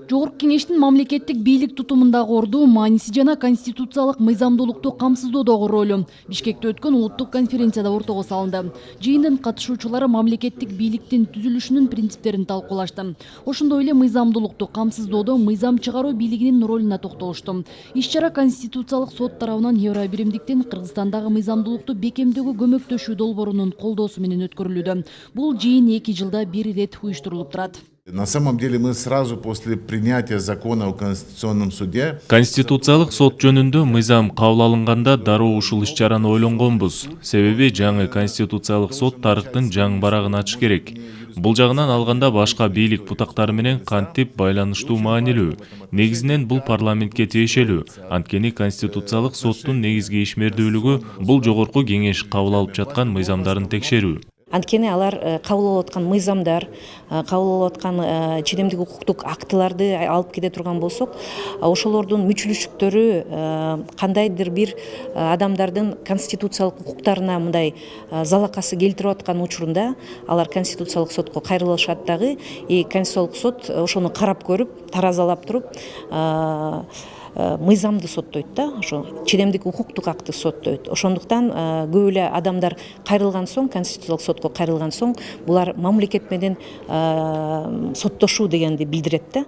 Жогорку Кеңештин мамлекеттик бийлик тутумундагы орду, мааниси жана конституциялык мыйзамдуулукту камсыздоодогу ролу Бишкекте өткөн улуттук конференцияда ортого салынды. Жыйындын катышуучулары мамлекеттик бийликтин түзүлүшүнүн принциптерин талкуулашты. Ошондой эле мыйзамдуулукту камсыздоодо мыйзам чыгаруу бийлигинин ролуна токтолушту. Иш-чара Конституциялык сот тарабынан Евробиримдиктин Кыргызстандагы мыйзамдуулукту бекемдөөгө көмөктөшүү долбоорунун колдоосу менен өткөрүлүүдө. Бул жыйын 2 жылда 1 ирет уюштурулуп турат. На самом деле мы сразу после принятия закона о Конституционном суде Конституциялык сот жөнүндө мыйзам кабыл алынганда дароо ушул иш-чараны ойлонгонбуз. Себеби жаңы Конституциялык сот тарыхтын жаңы барагын ачыш керек. Бул жагынан алганда башка бийлик бутактары менен кантип байланыштуу маанилүү. Негизинен бул парламентке тиешелүү. Анткени Конституциялык соттун негизги ишмердүүлүгү бул жогорку кеңеш кабыл алып жаткан мыйзамдарын текшерүү. Анткени алар кабыл алып аткан мыйзамдар, кабыл алып аткан ченемдик укуктук актыларды алып кете турган болсок, ошолордун мүчүлүштүктөрү кандайдыр бир адамдардын конституциялык укуктарына мындай залакасы келтирип аткан учурунда алар конституциялык сотко кайрылышат дагы, конституциялык сот ошону карап көрүп, таразалап туруп мыйзамды соттойт да, ошо ченемдик укуктук акты соттойт. Ошондуктан көп эле адамдар кайрылган соң, конституциялык сотко кайрылган соң, булар мамлекет менен соттошуу дегенди билдирет да.